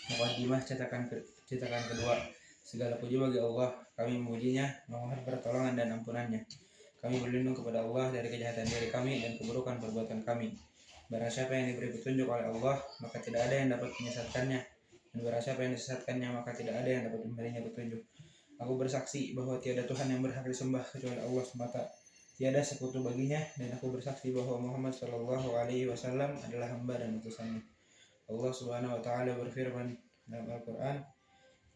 Muqaddimah cetakan kedua. Segala puji bagi Allah, kami memujinya, memohon pertolongan dan ampunannya. Kami berlindung kepada Allah dari kejahatan diri kami dan keburukan perbuatan kami. Barang siapa yang diberi petunjuk oleh Allah, maka tidak ada yang dapat menyesatkannya. Dan barang siapa yang disesatkannya, maka tidak ada yang dapat memberinya petunjuk. Aku bersaksi bahwa tiada Tuhan yang berhak disembah kecuali Allah semata. Tiada sekutu baginya, dan aku bersaksi bahwa Muhammad Shallallahu Alaihi Wasallam adalah hamba dan utusannya. Allah Subhanahu Wa Taala berfirman dalam Al-Quran,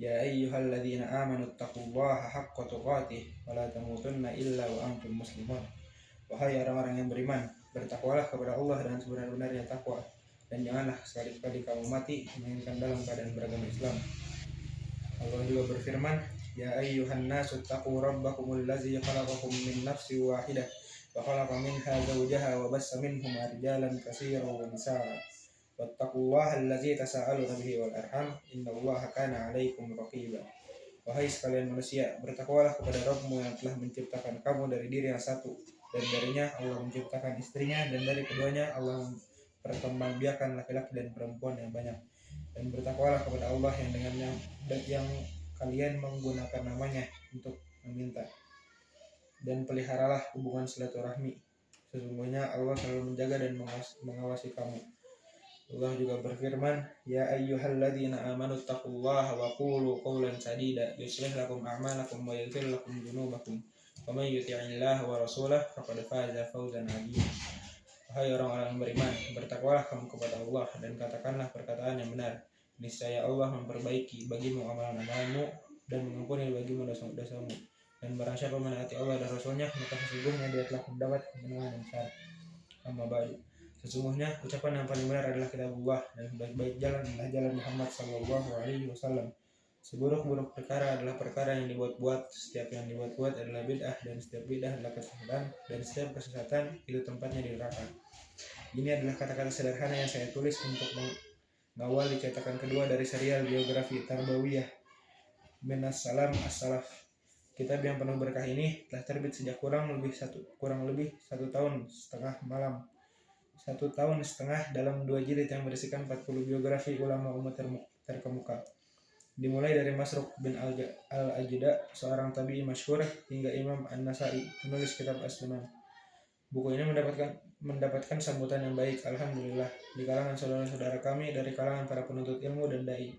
Ya ayyuhalladzina amanu taqullaha haqqa tuqatih wa la tamutunna illa wa antum muslimun. Wahai orang-orang yang beriman, bertakwalah kepada Allah dengan sebenar-benarnya takwa, dan janganlah sekali-kali kamu mati melainkan dalam keadaan beragama Islam. Allah juga berfirman, Ya ayyuhan nasu taqu rabbakumul ladzi khalaqakum min nafsin wahidah wa khalaqa minha zawjaha wa bassa minhuma rijalan katsiran wa nisaa. Wattaqullaha allazi tasaaluna bihi wal arham innallaha kana 'alaikum raqiba. Wahai sekalian manusia, bertakwalah kepada Rabbmu yang telah menciptakan kamu dari diri yang satu, dan darinya Allah menciptakan istrinya, dan dari keduanya Allah memperkembangbiakan laki-laki dan perempuan yang banyak. Dan bertakwalah kepada Allah yang dengannya yang kalian menggunakan namanya untuk meminta. Dan peliharalah hubungan silaturahmi. Sesungguhnya Allah selalu menjaga dan mengawasi kamu. Allah juga berfirman, Ya ayyuhalladzina amanu taqullaha wa qulu qawlan sadida yuslih lakum a'malakum wa yaghfir lakum dzunubakum wa may yuti'illaha wa rasulahu faqad faza fawzan 'azima. Wahai orang-orang yang beriman, bertakwalah kamu kepada Allah dan katakanlah perkataan yang benar. Niscaya Allah memperbaiki bagimu amalan-amalanmu dan mengampuni bagimu dosa-dosamu. Dan barang siapa menaati Allah dan Rasulnya, maka sesungguhnya dia telah mendapat kemenangan yang besar. Amma ba'du. Sesungguhnya ucapan yang paling benar adalah kitabullah, dan sebaik-baik jalan adalah jalan Muhammad Sallallahu Alaihi Wasallam. Seburuk-buruk perkara adalah perkara yang dibuat-buat. Setiap yang dibuat-buat adalah bid'ah, dan setiap bid'ah adalah kesesatan, dan setiap kesesatan itu tempatnya di neraka. Ini adalah kata-kata sederhana yang saya tulis untuk mengawali cetakan kedua dari serial biografi Tarbawiyah Minas Salam As-Salaf. Kitab yang penuh berkah ini telah terbit sejak kurang lebih satu tahun setengah dalam 2 jilid yang berisikan 40 biografi ulama umat terkemuka. Dimulai dari Masruq bin Al-Ajda, seorang tabi'i masyhur, hingga Imam An-Nasa'i, penulis kitab As-Sunan. Buku ini mendapatkan sambutan yang baik, alhamdulillah, di kalangan saudara-saudara kami dari kalangan para penuntut ilmu dan dai.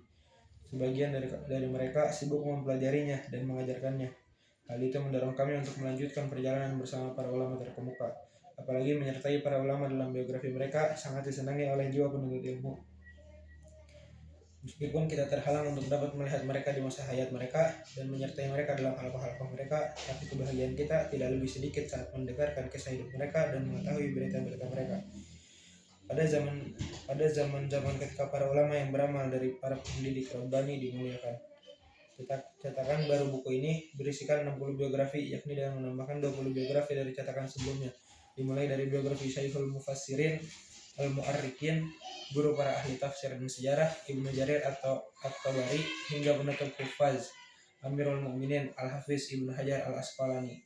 Sebagian dari mereka sibuk mempelajarinya dan mengajarkannya. Hal itu mendorong kami untuk melanjutkan perjalanan bersama para ulama terkemuka. Apalagi menyertai para ulama dalam biografi mereka sangat disenangi oleh jiwa penuntut ilmu. Meskipun kita terhalang untuk dapat melihat mereka di masa hayat mereka dan menyertai mereka dalam halaqah-halaqah mereka, tapi kebahagiaan kita tidak lebih sedikit saat mendengarkan kisah hidup mereka dan mengetahui berita-berita mereka. Pada zaman ketika para ulama yang beramal dari para pendidik Rabbani dimuliakan. Cetakan baru buku ini berisikan 60 biografi, yakni dengan menambahkan 20 biografi dari cetakan sebelumnya. Dimulai dari biografi Syekhul Mufassirin Al-Mu'arrikin, guru para ahli tafsir dan sejarah, Ibnu Jarir atau At-Tabari, hingga penutup Hufaz Amirul Mukminin Al-Hafiz Ibnu Hajar Al-Asqalani.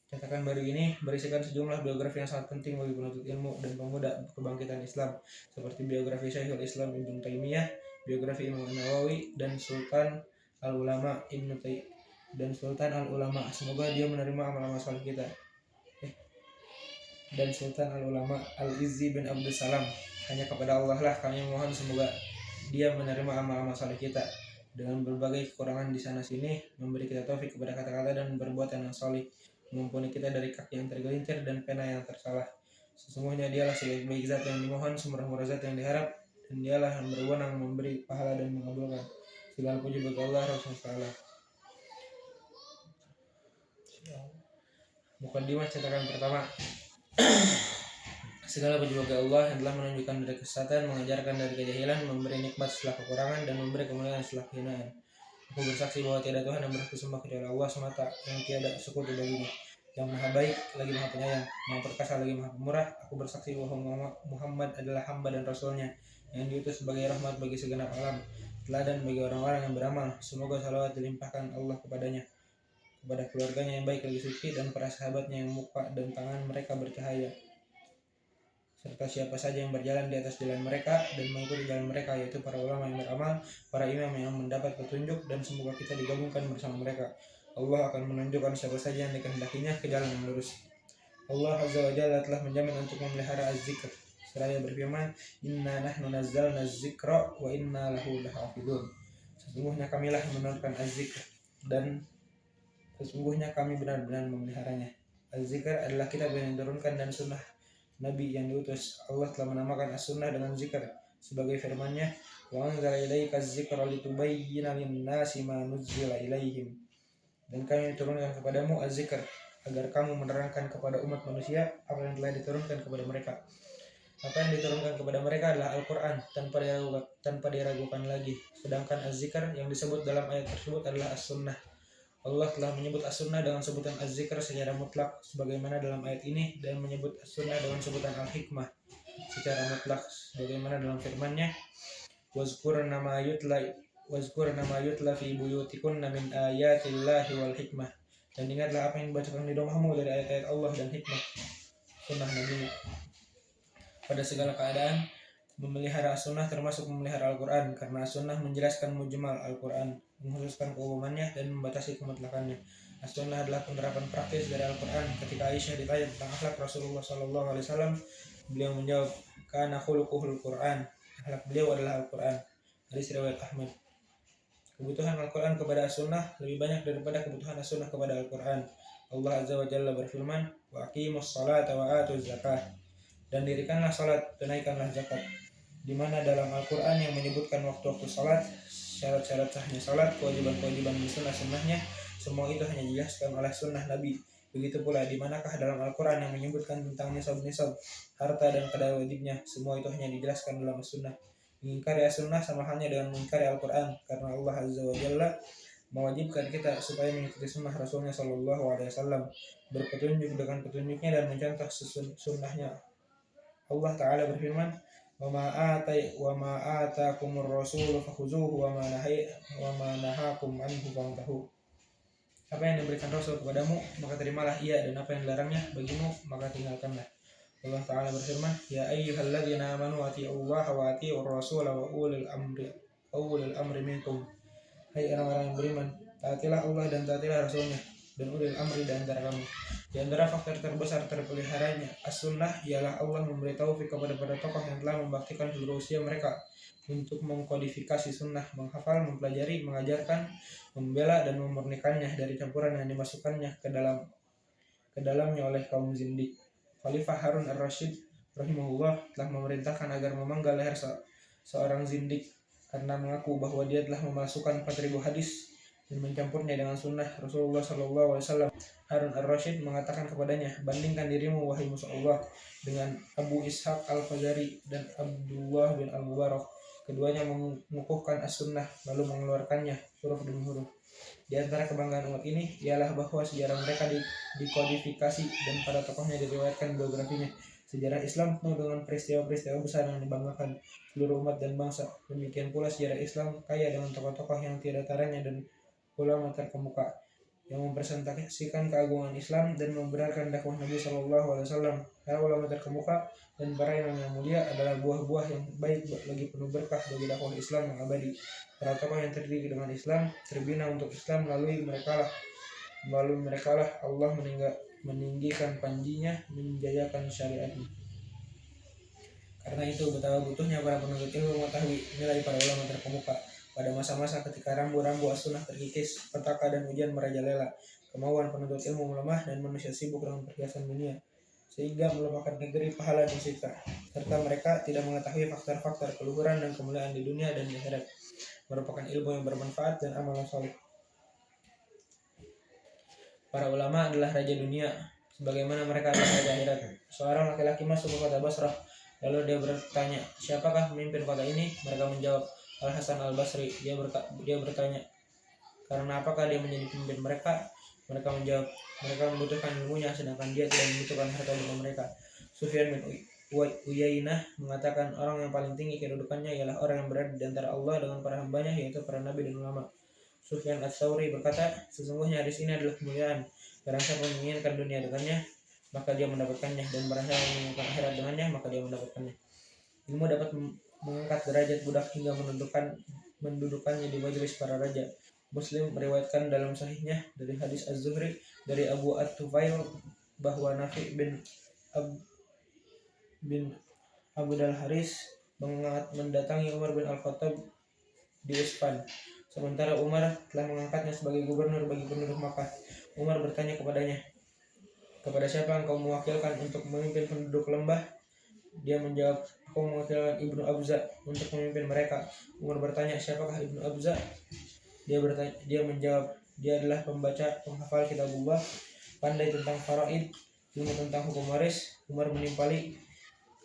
Cetakan baru ini berisikan sejumlah biografi yang sangat penting bagi penuntut ilmu dan pemuda kebangkitan Islam, seperti biografi Syekhul Islam Ibnu Taimiyah, biografi Imam Nawawi, dan Sultan Al-Ulama semoga dia menerima amal-amal saleh kita. Dan Sultan Al-Ulama Al-Izzi bin Abdul Salam. Hanya kepada Allah lah kami mohon semoga dia menerima amal-amal saleh kita, dengan berbagai kekurangan di sana sini, memberi kita taufik kepada kata-kata dan perbuatan yang saleh, mengampuni kita dari kaki yang tergelincir dan pena yang tersalah. Sesungguhnya dialah sebaik-baik zat yang dimohon, semurah-murah zat yang diharap, dan dialah yang berwenang memberi pahala dan mengabulkan. Segala puji bagi Allah Rasulullah. Muqaddimah cetakan pertama. Segala puji bagi Allah yang telah menunjukkan dari kesesatan, mengajarkan dari kejahilan, memberi nikmat setelah kekurangan, dan memberi kemuliaan setelah kehinaan. Aku bersaksi bahwa tiada Tuhan yang berhak disembah kecuali Allah semata, yang tiada sekutu baginya, yang maha baik lagi maha penyayang, maha perkasa lagi maha pemurah. Aku bersaksi bahwa Muhammad adalah hamba dan rasulnya, yang diutus sebagai rahmat bagi segenap alam, teladan bagi orang-orang yang beramal. Semoga salawat dilimpahkan Allah kepadanya, kepada keluarganya yang baik lagi suci, dan para sahabatnya yang muka dan tangan mereka bercahaya. serta siapa saja yang berjalan di atas jalan mereka dan mengikuti jalan mereka, yaitu para ulama yang beramal, para imam yang mendapat petunjuk, dan semoga kita digabungkan bersama mereka. Allah akan menunjukkan siapa saja yang dikehendakinya ke jalan yang lurus. Allah Azza wa Jalla telah menjamin untuk memelihara az-zikr. Seraya berfirman, Inna nahnu nazzalna az-zikra wa inna lahu lahafidun. Sesungguhnya kamilah menurunkan az-zikr dan sesungguhnya kami benar-benar memeliharanya. Az-zikr adalah kitab yang diturunkan dan sunnah Nabi yang diutus. Allah telah menamakan as-sunnah dengan zikr sebagai firman-Nya, wa anzala ilaika az-zikra litubayyina lin-nasi ma nuzzila ilaihim. Dan kami turunkan kepadamu az-zikr agar kamu menerangkan kepada umat manusia apa yang telah diturunkan kepada mereka. Apa yang diturunkan kepada mereka adalah Al-Quran tanpa diragukan lagi. Sedangkan az-zikr yang disebut dalam ayat tersebut adalah as-sunnah. Allah telah menyebut as-sunnah dengan sebutan az-zikr secara mutlak sebagaimana dalam ayat ini, dan menyebut as-sunnah dengan sebutan al-hikmah secara mutlak sebagaimana dalam firman-Nya, wazkurna ma yutla fi buyutikunna min ayatillahi wal hikmah. Dan ingatlah apa yang dibacakan di rumahmu dari ayat-ayat Allah dan hikmah sunnah Nabi. Pada segala keadaan, memelihara as-sunnah termasuk memelihara Al-Quran, karena as-sunnah menjelaskan mujmal Al-Quran, mengkhususkan keumumannya dan membatasi kemutlakannya. As-sunnah adalah penerapan praktis dari Al-Quran. Ketika Aisyah ditanya tentang akhlak Rasulullah SAW, beliau menjawab, kana khuluquhul Quran. Akhlak beliau adalah Al-Quran. Hadis riwayat Ahmad. Kebutuhan Al-Quran kepada as-sunnah lebih banyak daripada kebutuhan as-sunnah kepada Al-Quran. Allah Azza wa Jalla berfirman, wa aqimus salata wa atuz zakah. Dan dirikanlah salat, tunaikanlah zakat. Di mana dalam Al-Quran yang menyebutkan waktu-waktu salat, syarat-syarat sahnya salat, kewajiban-kewajiban sunnah-sunnahnya, semua itu hanya dijelaskan oleh sunnah Nabi. Begitu pula di manakah dalam Al-Quran yang menyebutkan tentang nisab-nisab, harta dan kadar wajibnya, semua itu hanya dijelaskan dalam sunnah. Mengingkari as-sunnah sama halnya dengan mengingkari Al-Quran, karena Allah Azza wa Jalla mewajibkan kita supaya mengikuti sunnah Rasulnya SAW, berpetunjuk dengan petunjuknya dan mencontoh sunnahnya. Allah Ta'ala berfirman, wa ma atakumur rasulu fakhuzuhu wa ma nahakum anhu fantahu. Apa yang diberikan Rasul kepadamu, maka terimalah ia, dan apa yang dilarangnya bagimu, maka tinggalkanlah. Allah Ta'ala berfirman, ya ayyuhalladzina amanu atii'ullaha wa atii'ur rasula wa ulil amri minkum. Hai orang-orang yang beriman, taatilah Allah dan taatilah Rasulnya, dan ulil amri di antara kamu. Di antara faktor terbesar terpeliharanya as-sunnah ialah Allah memberi taufik kepada para tokoh yang telah membaktikan seluruh usia mereka untuk mengkodifikasi sunnah, menghafal, mempelajari, mengajarkan, membela, dan memurnikannya dari campuran yang dimasukkannya ke dalamnya oleh kaum zindik. Khalifah Harun ar-Rasyid rahimahullah telah memerintahkan agar memenggal leher seorang zindik karena mengaku bahwa dia telah memasukkan 4.000 hadis dan mencampurnya dengan sunnah Rasulullah SAW. Harun ar-Rasyid mengatakan kepadanya, bandingkan dirimu wahai musuh Allah dengan Abu Ishaq al-Fazari dan Abdullah bin al-Mubarak. Keduanya mengukuhkan as-sunnah lalu mengeluarkannya huruf demi huruf. Di antara kebanggaan umat ini ialah bahwa sejarah mereka dikodifikasi dan para tokohnya diriwayatkan biografinya. Sejarah Islam penuh dengan peristiwa-peristiwa besar yang dibanggakan seluruh umat dan bangsa. Demikian pula sejarah Islam kaya dengan tokoh-tokoh yang tiada taranya dan ulama terkemuka yang mempresentasikan keagungan Islam dan membenarkan dakwah Nabi SAW. Para ulama terkemuka dan para imam yang mulia adalah buah-buah yang baik lagi penuh berkah bagi dakwah Islam yang abadi. Para tokoh yang terdiri dengan Islam, terbina untuk Islam, melalui mereka lah Allah meninggikan panjinya, menjayakan syariatnya. Karena itu betapa butuhnya para penuntut ilmu mengetahui nilai para ulama terkemuka. Pada masa-masa ketika rambu-rambu as-sunnah terkikis, petaka dan ujian merajalela, kemauan penuntut ilmu melemah dan manusia sibuk dengan perhiasan dunia, sehingga melupakan negeri pahala dan siksa, serta mereka tidak mengetahui faktor-faktor keluhuran dan kemuliaan di dunia dan di akhirat, merupakan ilmu yang bermanfaat dan amalan saleh. Para ulama adalah raja dunia, sebagaimana mereka adalah raja akhirat. Seorang laki-laki masuk ke kota Basrah, lalu dia bertanya, siapakah pemimpin kota ini? Mereka menjawab, Al-Hasan al-Basri. Dia bertanya, karena apakah dia menjadi pemimpin mereka? Mereka menjawab, mereka membutuhkan ilmunya, sedangkan dia tidak membutuhkan harta benda mereka. Sufyan bin Uyainah mengatakan, orang yang paling tinggi kedudukannya ialah orang yang berada di antara Allah dengan para hambanya, yaitu para nabi dan ulama. Sufyan Ats-Tsauri berkata, sesungguhnya hadis ini adalah kemuliaan. Barang siapa menginginkan dunia dengannya, maka dia mendapatkannya, dan barang siapa yang menginginkan akhirat dengannya, maka dia mendapatkannya. Ilmu dapat mengangkat derajat budak hingga mendudukannya di majelis para raja. Muslim meriwayatkan dalam sahihnya dari hadis Az-Zuhri dari Abu At-Tufail bahwa Nafi bin Abdul Haris mendatangi Umar bin Al-Khattab di Isfan. Sementara Umar telah mengangkatnya sebagai gubernur bagi penduduk Makkah. Umar bertanya kepadanya, "Kepada siapa engkau mewakilkan untuk memimpin penduduk lembah?" Dia menjawab, "Aku mewakilkan Ibnu Abza untuk memimpin mereka." Umar bertanya, "Siapakah Ibnu Abza?" Dia menjawab, "Dia adalah pembaca penghafal kitabullah, pandai tentang faraid, ilmu tentang hukum waris." Umar menimpali,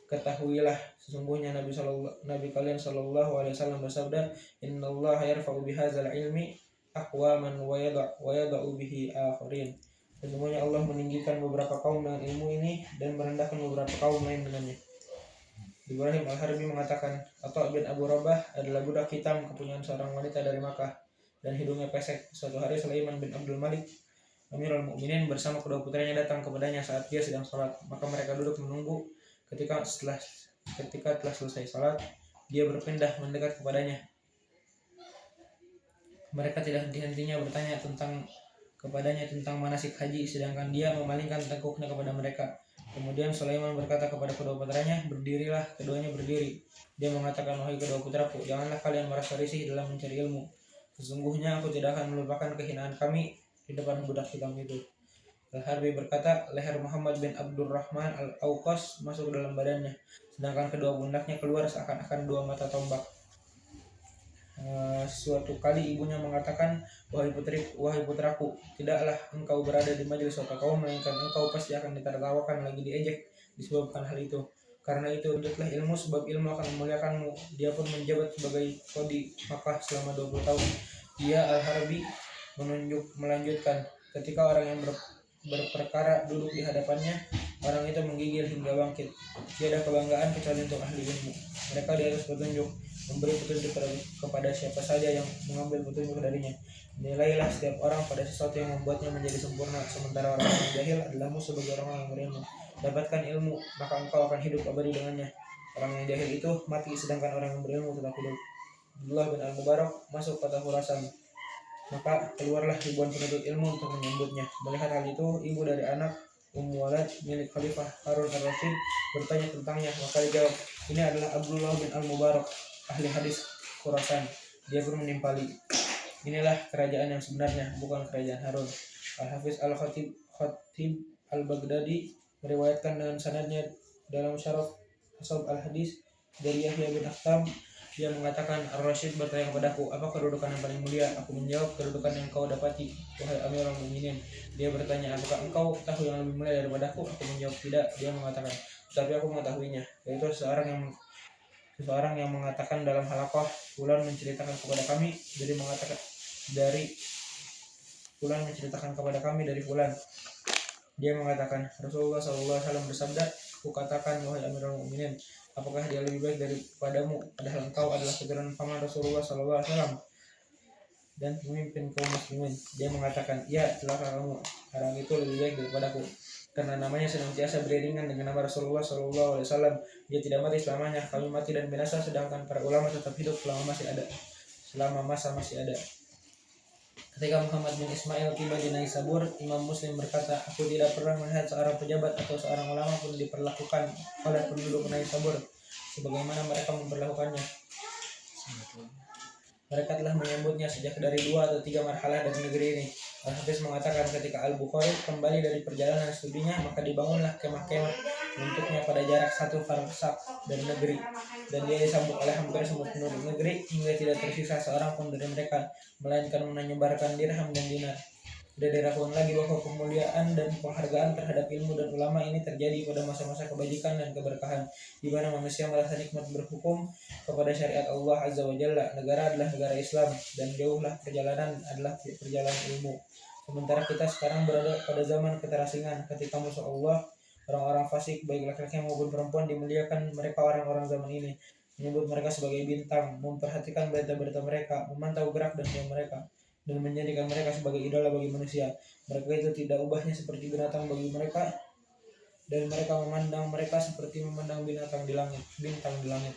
"Ketahuilah, sesungguhnya Nabi kalian sallallahu alaihi wasallam bersabda, Innallaha yarfa'u bihadzal ilmi aqwaman wa yada'u bihi akharin." Sesungguhnya Allah meninggikan beberapa kaum dengan ilmu ini dan merendahkan beberapa kaum lain dengannya. Ibrahim Al-Harbi mengatakan, Atha bin Abu Rabah adalah budak hitam kepunyaan seorang wanita dari Makkah dan hidungnya pesek. Suatu hari Sulaiman bin Abdul Malik, Amirul Mukminin, bersama kedua putranya datang kepadanya saat dia sedang sholat. Maka mereka duduk menunggu. Ketika telah selesai salat, dia berpindah mendekat kepadanya. Mereka tidak henti-hentinya bertanya kepadanya tentang manasik haji, sedangkan dia memalingkan tengkuknya kepada mereka. Kemudian Sulaiman berkata kepada kedua putranya, "Berdirilah." Keduanya berdiri. Dia mengatakan, "Wahai kedua putraku, janganlah kalian merasa risih dalam mencari ilmu. Sesungguhnya aku tidak akan melupakan kehinaan kami di depan budak hitam itu." Al-Harbi berkata, leher Muhammad bin Abdurrahman Al-Auqas masuk ke dalam badannya, sedangkan kedua pundaknya keluar seakan-akan dua mata tombak. Suatu kali ibunya mengatakan, wahai putraku, tidaklah engkau berada di majelis suatu kaum, melainkan engkau pasti akan ditertawakan lagi diejek disebabkan hal itu. Karena itu tuntutlah ilmu, sebab ilmu akan memuliakanmu. Dia pun menjabat sebagai qadi Makkah selama 20 tahun. Dia Al-Harbi melanjutkan, ketika orang yang berperkara duduk di hadapannya, orang itu menggigil hingga bangkit. Tiada kebanggaan kecuali untuk ahli ilmu. Mereka di atas petunjuk, memberi petunjuk kepada siapa saja yang mengambil petunjuk darinya. Nilailah setiap orang pada sesuatu yang membuatnya menjadi sempurna, sementara orang-orang jahil adalah musuh bagi orang-orang yang berilmu. Dapatkan ilmu, maka engkau akan hidup abadi dengannya. Orang yang jahil itu mati, sedangkan orang yang berilmu tetap hidup. Abdullah bin Al-Mubarak masuk kota Khurasan. Maka keluarlah ribuan penuntut ilmu untuk menyambutnya. Melihat hal itu, ibu dari anak Walad milik Khalifah Harun Ar-Rasyid bertanya tentangnya. Maka dijawab, "Ini adalah Abdullah bin Al-Mubarak, ahli hadis Khurasan." Dia pun menimpali, "Inilah kerajaan yang sebenarnya, bukan kerajaan Harun." Al-Hafiz Al-Khatib Al-Baghdadi meriwayatkan dengan sanadnya dalam Syaraf Ashab Al-Hadis dari Yahya bin Akhtam. Dia mengatakan, Ar-Rasyid bertanya kepadaku, "Apa kedudukan yang paling mulia?" Aku menjawab, "Kedudukan yang kau dapati, wahai Amirul Mukminin." Dia bertanya, "Apakah engkau tahu yang lebih mulia daripadaku?" Aku menjawab, "Tidak." Dia mengatakan, "Tetapi aku mengetahuinya, yaitu seseorang yang mengatakan dalam halaqah, Fulan menceritakan kepada kami dari Fulan." Dia mengatakan, Rasulullah SAW bersabda, "Aku katakan, wahai Amirul Mukminin, apakah dia lebih baik daripadamu, padahal engkau adalah keturunan paman Rasulullah SAW dan pemimpin kaum muslimin?" Dia mengatakan, "Ya, celaka kamu, orang itu lebih baik daripadaku, karena namanya senantiasa beriringan dengan nama Rasulullah SAW. Dia tidak mati selamanya, kami mati dan binasa, sedangkan para ulama tetap hidup selama masa masih ada." Ketika Muhammad bin Ismail tiba di Naisabur, Imam Muslim berkata, "Aku tidak pernah melihat seorang pejabat atau seorang ulama pun diperlakukan oleh penduduk Naisabur sebagaimana mereka memperlakukannya. Mereka telah menyambutnya sejak dari 2 atau 3 marhalah dari negeri ini." Al-Hafiz mengatakan, ketika Al-Bukhari kembali dari perjalanan studinya, maka dibangunlah kemah-kemah bentuknya pada jarak 1 farsak dari negeri, dan dia disambut oleh hampir semua penduduk negeri hingga tidak tersisa seorang pun dari mereka melainkan menyebarkan dirham dan dinar. Tidak diragukan lagi bahwa kemuliaan dan penghargaan terhadap ilmu dan ulama ini terjadi pada masa-masa kebajikan dan keberkahan, di mana manusia merasa nikmat berhukum kepada syariat Allah Azza wa Jalla. Negara adalah negara Islam, dan jauhlah perjalanan adalah perjalanan ilmu. Sementara kita sekarang berada pada zaman keterasingan, ketika musuh Allah, orang-orang fasik, baik laki-laki maupun perempuan, dimuliakan mereka orang-orang zaman ini, menyebut mereka sebagai bintang, memperhatikan berita-berita mereka, memantau gerak dan diam mereka, dan menjadikan mereka sebagai idola bagi manusia. Mereka itu tidak ubahnya seperti binatang bagi mereka, dan mereka memandang mereka seperti memandang bintang di langit.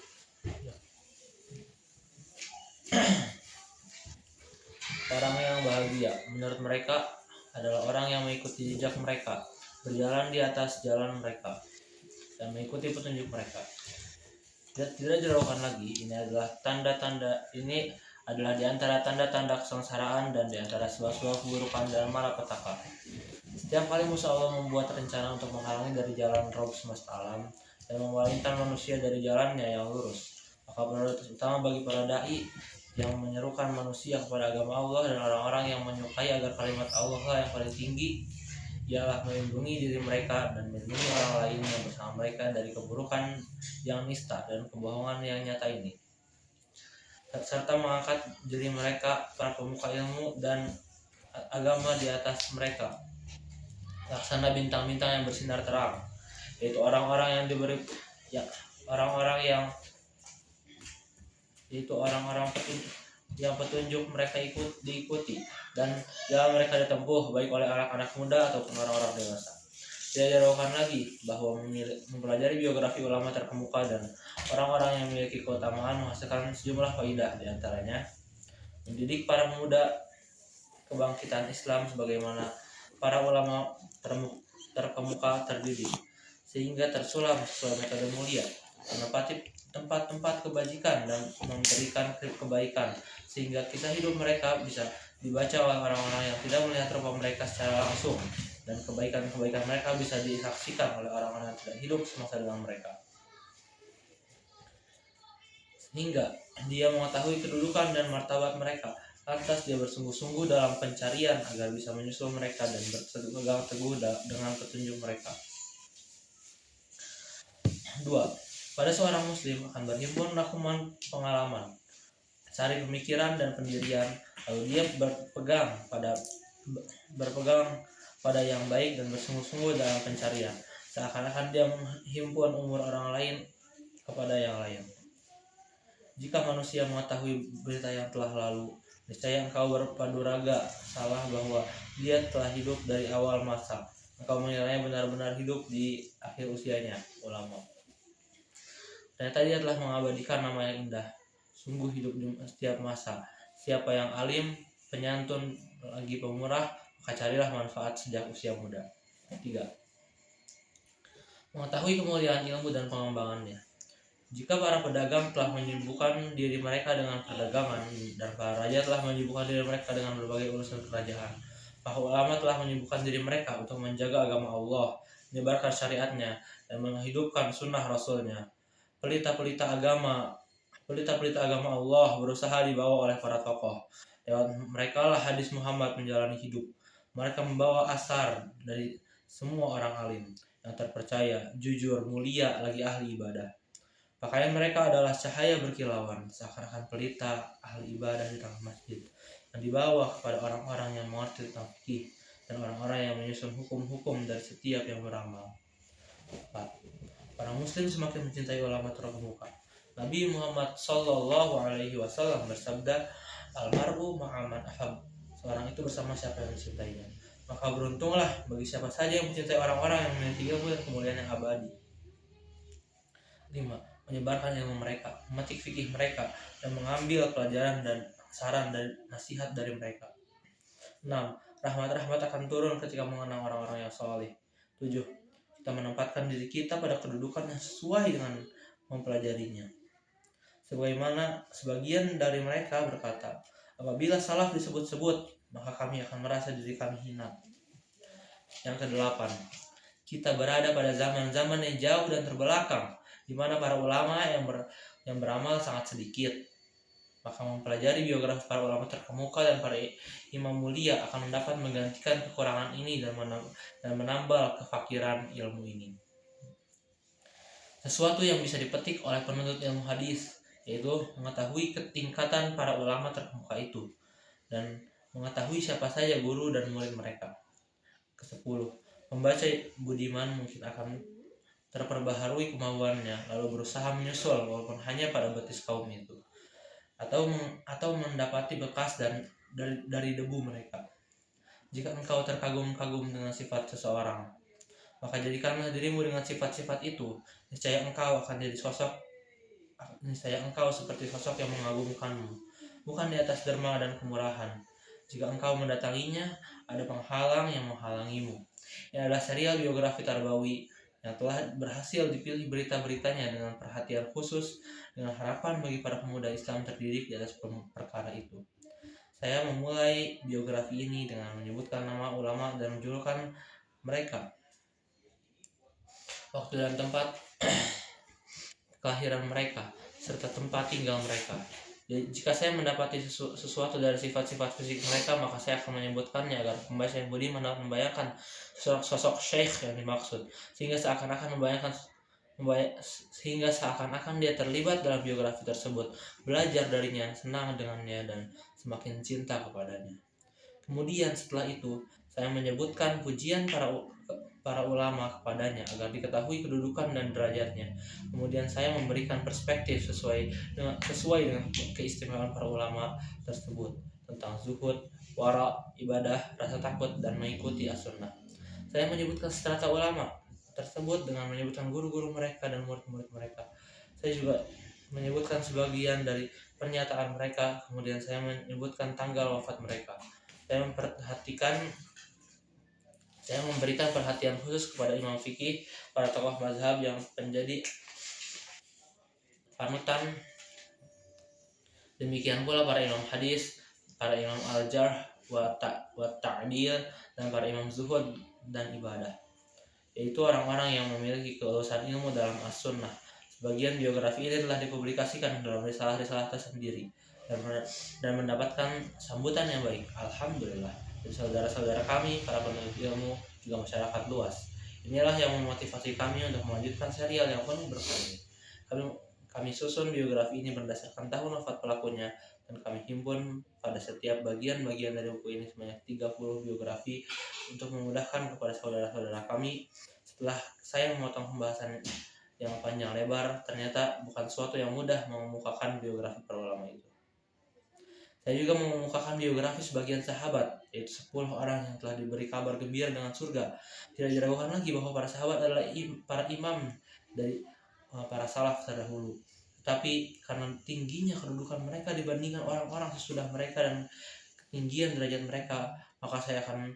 Orang yang bahagia menurut mereka adalah orang yang mengikuti jejak mereka, berjalan di atas jalan mereka, dan mengikuti petunjuk mereka. Tidak diragukan lagi, ini adalah di antara tanda-tanda kesengsaraan dan di antara sebab-sebab keburukan dan malapetaka. Setiap kali musuh Allah membuat rencana untuk menghalangi dari jalan Rabb semesta alam dan memalingkan manusia dari jalannya yang lurus, maka prioritas utama bagi para dai yang menyerukan manusia kepada agama Allah dan orang-orang yang menyukai agar kalimat Allah lah yang paling tinggi ialah melindungi diri mereka dan melindungi orang lain yang bersama mereka dari keburukan yang nista dan kebohongan yang nyata ini, serta mengangkat diri mereka para pemuka ilmu dan agama di atas mereka laksana bintang-bintang yang bersinar terang, yaitu orang-orang yang diberi yang petunjuk mereka diikuti dan jalan mereka ditempuh baik oleh anak-anak muda ataupun orang-orang dewasa. Tidak diragukan lagi bahwa mempelajari biografi ulama terkemuka dan orang-orang yang memiliki keutamaan menghasilkan sejumlah faidah, di antaranya mendidik para pemuda kebangkitan Islam sebagaimana para ulama terkemuka terdidik, sehingga tersulam sesuai metode mulia, menempati tempat-tempat kebajikan dan memberikan kebaikan, sehingga kisah hidup mereka bisa dibaca oleh orang-orang yang tidak melihat rupa mereka secara langsung, dan kebaikan-kebaikan mereka bisa disaksikan oleh orang-orang yang tidak hidup semasa dengan mereka, sehingga dia mengetahui kedudukan dan martabat mereka. Lantas dia bersungguh-sungguh dalam pencarian agar bisa menyusul mereka dan berpegang teguh dengan petunjuk mereka. 2. Pada seorang muslim akan berhimpun rangkuman pengalaman, cari pemikiran dan pendirian, lalu dia berpegang pada yang baik dan bersungguh-sungguh dalam pencarian, seakan-akan dia menghimpun umur orang lain kepada yang lain. Jika manusia mengetahui berita yang telah lalu, niscaya engkau berpadu raga salah bahwa dia telah hidup dari awal masa. Engkau menilainya benar-benar hidup di akhir usianya. Ulama. Ternyata dia telah mengabadikan nama yang indah. Sungguh hidup di setiap masa. Siapa yang alim, penyantun, lagi pemurah, maka carilah manfaat sejak usia muda. 3. Mengetahui kemuliaan ilmu dan pengembangannya. Jika para pedagang telah menyibukkan diri mereka dengan perdagangan dan para raja telah menyibukkan diri mereka dengan berbagai urusan kerajaan, maka ulama telah menyibukkan diri mereka untuk menjaga agama Allah, menyebarkan syariatnya, dan menghidupkan sunnah Rasulnya. Pelita-pelita agama Allah berusaha dibawa oleh para tokoh. Lewat mereka lah hadis Muhammad menjalani hidup. Mereka membawa asar dari semua orang alim yang terpercaya, jujur, mulia, lagi ahli ibadah. Pakaian mereka adalah cahaya berkilauan, seakan-akan pelita ahli ibadah di tengah masjid, yang dibawa kepada orang-orang yang mengerti tentang fikih dan orang-orang yang menyusun hukum-hukum dari setiap yang beramal. 4. Para muslim semakin mencintai ulama terkemuka. Nabi Muhammad SAW bersabda, "Almar'u ma'aman ahab." Seorang itu bersama siapa yang dicintainya. Maka beruntunglah bagi siapa saja yang mencintai orang-orang yang memiliki ilmu dan kemuliaan yang abadi. 5. Menyebarkan ilmu mereka, memetik fikih mereka, dan mengambil pelajaran dan saran dan nasihat dari mereka. 6. Rahmat-rahmat akan turun ketika mengenang orang-orang yang saleh. 7. Kita menempatkan diri kita pada kedudukan yang sesuai dengan mempelajarinya. Sebagaimana sebagian dari mereka berkata, apabila salaf disebut-sebut, maka kami akan merasa diri kami hina. Yang ke-8. Kita berada pada zaman-zaman yang jauh dan terbelakang, di mana para ulama yang beramal sangat sedikit. Maka mempelajari biografi para ulama terkemuka dan para imam mulia akan dapat menggantikan kekurangan ini dan menambal kefakiran ilmu ini. Sesuatu yang bisa dipetik oleh penuntut ilmu hadis, yaitu mengetahui ketingkatan para ulama terkemuka itu dan mengetahui siapa saja guru dan murid mereka. Ke-10. Membaca budiman mungkin akan terperbaharui kemauannya, lalu berusaha menyusul walaupun hanya pada betis kaum itu, atau mendapati bekas dari debu mereka. Jika engkau terkagum-kagum dengan sifat seseorang, Maka jadikanlah dirimu dengan sifat-sifat itu, niscaya engkau akan jadi niscaya engkau seperti sosok yang mengagumkanmu, bukan di atas derma dan kemurahan. Jika engkau mendatanginya, ada penghalang yang menghalangimu. Ini adalah serial biografi Tarbawi yang telah berhasil dipilih berita-beritanya dengan perhatian khusus, dengan harapan bagi para pemuda Islam terdidik di atas perkara itu. Saya memulai biografi ini dengan menyebutkan nama ulama dan menjulukan mereka, waktu dan tempat kelahiran mereka, serta tempat tinggal mereka. Jika saya mendapati sesuatu dari sifat-sifat fisik mereka, maka saya akan menyebutkannya agar pembaca yang budiman membayangkan sosok syekh yang dimaksud, sehingga seakan-akan dia terlibat dalam biografi tersebut, belajar darinya, senang dengannya, dan semakin cinta kepadanya. Kemudian setelah itu, saya menyebutkan pujian para ulama kepadanya agar diketahui kedudukan dan derajatnya. Kemudian saya memberikan perspektif sesuai dengan keistimewaan para ulama tersebut tentang zuhud, wara, ibadah, rasa takut, dan mengikuti as-sunnah. Saya menyebutkan strata ulama tersebut dengan menyebutkan guru-guru mereka dan murid-murid mereka. Saya juga menyebutkan sebagian dari pernyataan mereka. Kemudian saya menyebutkan tanggal wafat mereka. Saya memberikan perhatian khusus kepada imam fikih, para tokoh mazhab yang menjadi panutan. Demikian pula para imam hadis, para imam al-jarh wa ta'dil, dan para imam zuhud dan ibadah, yaitu orang-orang yang memiliki kelulusan ilmu dalam as-sunnah. Sebagian biografi ini telah dipublikasikan dalam risalah-risalah tersendiri dan mendapatkan sambutan yang baik, alhamdulillah, dari saudara-saudara kami, para penuntut ilmu, juga masyarakat luas. Inilah yang memotivasi kami untuk melanjutkan serial yang penuh berkah ini. Kami susun biografi ini berdasarkan tahun wafat pelakunya, dan kami himpun pada setiap bagian-bagian dari buku ini sebanyak 30 biografi untuk memudahkan kepada saudara-saudara kami. Setelah saya memotong pembahasan yang panjang lebar, ternyata bukan suatu yang mudah mengemukakan biografi para ulama itu. Saya juga mengemukakan biografi sebagian sahabat, yaitu 10 orang yang telah diberi kabar gembira dengan surga. Tidak diragukan lagi bahwa para sahabat adalah para imam dari para salaf terdahulu. Tetapi karena tingginya kedudukan mereka dibandingkan orang-orang sesudah mereka dan ketinggian derajat mereka, maka saya akan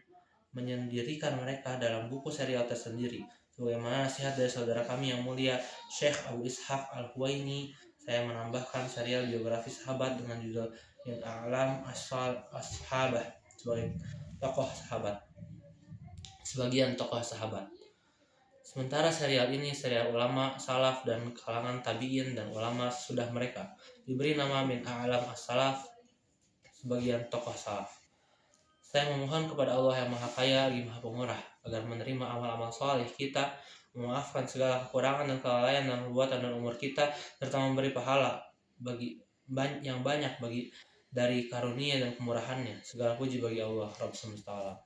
menyendirikan mereka dalam buku serial tersendiri. Sebagaimana nasihat dari saudara kami yang mulia Syekh Abu Ishaq Al-Huwaini, saya menambahkan serial biografi sahabat dengan judul Min A'lam Ashabah, sebagian tokoh sahabat. Sementara serial ini serial ulama salaf dan kalangan tabi'in dan ulama sesudah mereka, diberi nama Min A'lam As-Salaf, sebagian tokoh salaf. Saya memohon kepada Allah yang Maha Kaya lagi Maha Pemurah agar menerima amal-amal saleh kita, memaafkan segala kekurangan dan kelalaian dalam perbuatan dan umur kita, serta memberi pahala yang banyak dari karunia dan kemurahannya. Segala puji bagi Allah Rabb semesta alam.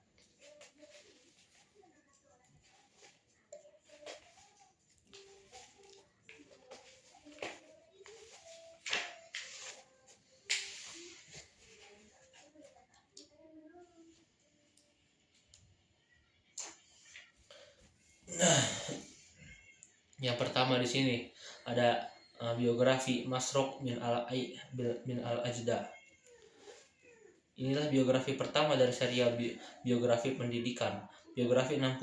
Yang pertama di sini ada biografi Masruq bin al-Ajda. Inilah biografi pertama dari serial biografi pendidikan. Biografi 60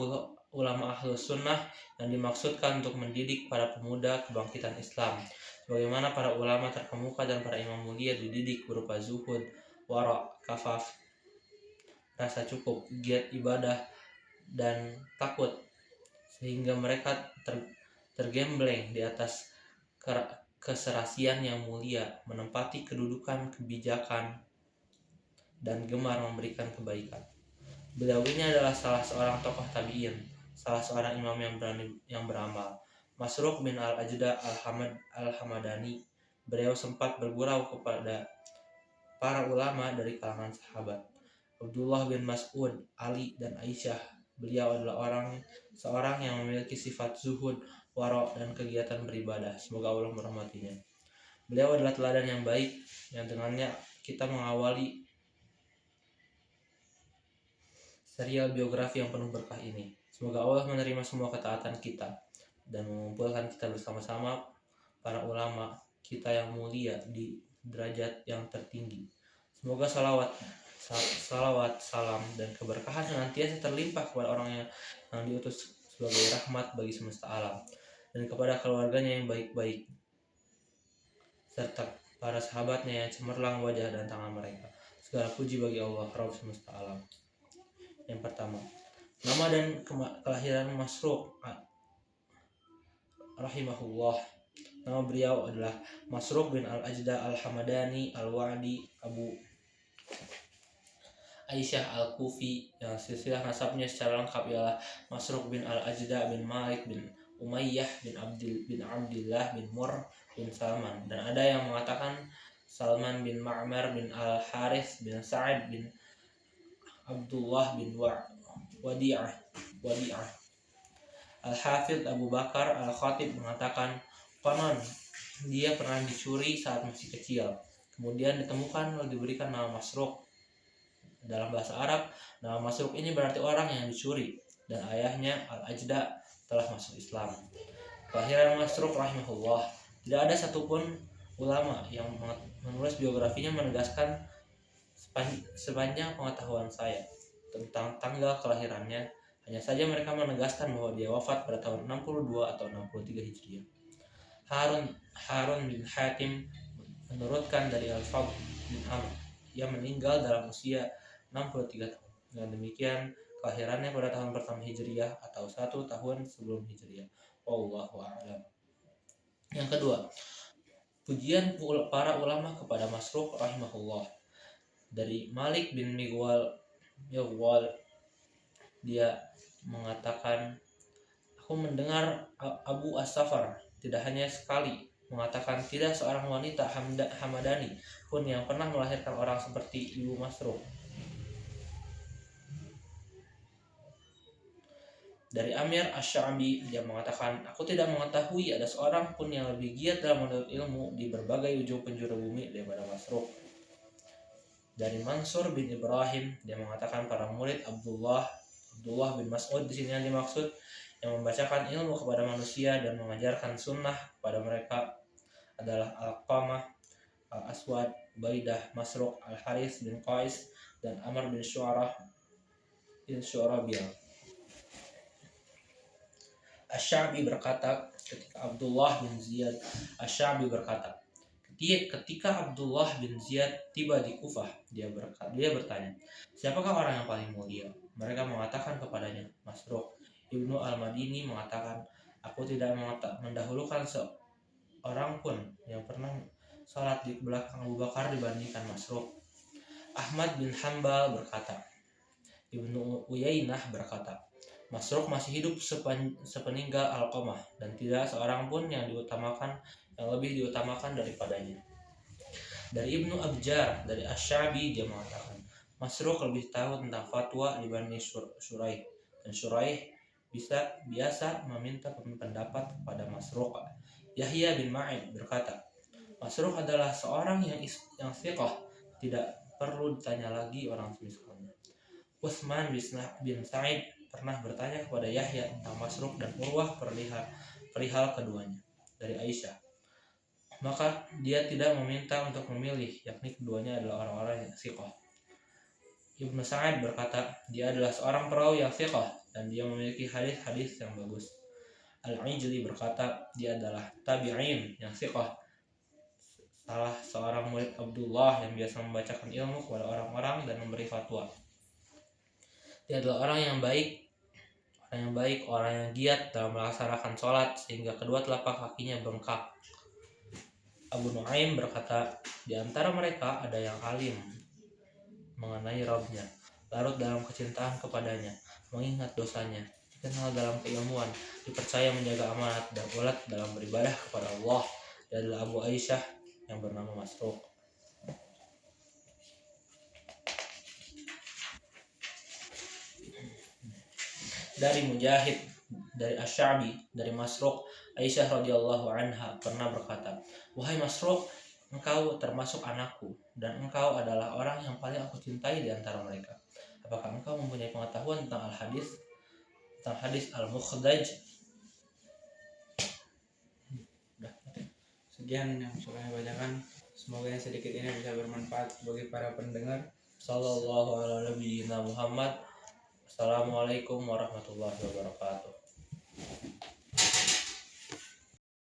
ulama Ahlus Sunnah yang dimaksudkan untuk mendidik para pemuda kebangkitan Islam. Bagaimana para ulama terkemuka dan para imam mulia dididik berupa zuhud, wara, kafaf, rasa cukup, giat ibadah, dan takut, sehingga mereka tergembleng di atas keserasian yang mulia, menempati kedudukan kebijakan, dan gemar memberikan kebaikan. Beliau ini adalah salah seorang tokoh tabi'in, salah seorang imam yang beramal. Masruq bin al-Ajda al-Hamadani. Beliau sempat bergurau kepada para ulama dari kalangan sahabat. Abdullah bin Mas'ud, Ali, dan Aisyah. Beliau adalah seorang yang memiliki sifat zuhud, wara, dan kegiatan beribadah. Semoga Allah merahmatinya. Beliau adalah teladan yang baik yang dengannya kita mengawali serial biografi yang penuh berkah ini. Semoga Allah menerima semua ketaatan kita dan mengumpulkan kita bersama-sama para ulama kita yang mulia di derajat yang tertinggi. Semoga salawat, salam, dan keberkahan senantiasa terlimpah kepada orang yang diutus sebagai rahmat bagi semesta alam, dan kepada keluarganya yang baik-baik, serta para sahabatnya yang cemerlang wajah dan tangan mereka. Segala puji bagi Allah, Rabb semesta alam. Yang pertama, nama dan kelahiran Masruq rahimahullah. Nama beliau adalah Masruq bin Al-Ajda Al-Hamadani Al-Wa'di Abu Aisyah Al-Kufi, yang silsilah nasabnya secara lengkap ialah Masruq bin Al-Ajda bin Malik bin Umayyah bin Abdillah bin Murr bin Salman, dan ada yang mengatakan Salman bin Ma'mar bin Al-Harith bin Sa'id bin Abdullah bin Wadi'ah. Al-Hafidh Abu Bakar Al-Khatib mengatakan konon dia pernah dicuri saat masih kecil, kemudian ditemukan lalu diberikan nama Masruq. Dalam bahasa Arab, nama Masruq ini berarti orang yang dicuri, dan ayahnya Al-Ajda telah masuk Islam. Kelahiran Masruq rahimahullah. Tidak ada satupun ulama yang menulis biografinya menegaskan sepanjang pengetahuan saya tentang tanggal kelahirannya. Hanya saja mereka menegaskan bahwa dia wafat pada tahun 62 atau 63 Hijriah. Harun bin Hatim menurutkan dari Al-Fadl bin Amr, ia meninggal dalam usia 63 tahun. Dengan demikian, kelahirannya pada tahun pertama Hijriah atau 1 tahun sebelum Hijriah. Wallahu a'lam. Yang kedua, pujian para ulama kepada Masruq rahimahullah. Dari Malik bin Mighwal, dia mengatakan, aku mendengar Abu As-Safar tidak hanya sekali mengatakan tidak seorang wanita Hamadani pun yang pernah melahirkan orang seperti ibu Masruq. Dari Amir Asy-Sya'bi, dia mengatakan, aku tidak mengetahui ada seorang pun yang lebih giat dalam menuntut ilmu di berbagai ujung penjuru bumi daripada Masruq. Dari Mansur bin Ibrahim, dia mengatakan para murid Abdullah bin Mas'ud di sini yang dimaksud, yang membacakan ilmu kepada manusia dan mengajarkan sunnah kepada mereka adalah Al-Qamah, Al-Aswad, Baidah, Masruq, Al-Harith bin Qais, dan Amr bin Syurabil. Asy-Sya'bi berkata, ketika Abdullah bin Ziyad tiba di Kufah, dia bertanya, siapakah orang yang paling mulia? Mereka mengatakan kepadanya, Masruq. Ibnu Al-Madini mengatakan, aku tidak mendahulukan seorang pun yang pernah salat di belakang Abu Bakar dibandingkan Masruq. Ahmad bin Hanbal berkata, Ibnu Uyainah berkata, Masruq masih hidup sepeninggal Al-Qamah, dan tidak seorang pun yang lebih diutamakan daripadanya. Dari Ibnu Abjar, dari Asy-Sya'bi, dia mengatakan, Masruq lebih tahu tentang fatwa dibanding Syuraih, dan Syuraih biasa meminta pendapat kepada Masruq. Yahya bin Ma'in berkata, Masruq adalah seorang yang thiqah, tidak perlu ditanya lagi orang semisalnya. Utsman bin Sa'id pernah bertanya kepada Yahya tentang Masruq dan Urwah perihal keduanya dari Aisyah. Maka dia tidak meminta untuk memilih, yakni keduanya adalah orang-orang yang thiqah. Ibnu Sa'id berkata, dia adalah seorang perawi yang thiqah dan dia memiliki hadis-hadis yang bagus. Al-Ijli berkata, dia adalah tabi'in yang thiqah, salah seorang murid Abdullah yang biasa membacakan ilmu kepada orang-orang dan memberi fatwa. Dia adalah orang yang baik, orang yang giat dalam melaksanakan sholat sehingga kedua telapak kakinya bengkak. Abu Nu'aim berkata, di antara mereka ada yang alim mengenai Rabbnya, larut dalam kecintaan kepadanya, mengingat dosanya, dikenal dalam keilmuan, dipercaya menjaga amanat, dan ulet dalam beribadah kepada Allah. Dia adalah Abu Aisyah yang bernama Masruq. Dari Mujahid, dari Asy-Sya'bi, dari Masruq, Aisyah radhiyallahu anha pernah berkata, wahai Masruq, engkau termasuk anakku, dan engkau adalah orang yang paling aku cintai di antara mereka. Apakah engkau mempunyai pengetahuan tentang al-hadis? tentang hadis al-mukhdaj. Sekian yang sudah saya bacakan. Semoga yang sedikit ini bisa bermanfaat bagi para pendengar. Sallallahu ala nabiyyina Muhammad. Assalamualaikum warahmatullahi wabarakatuh.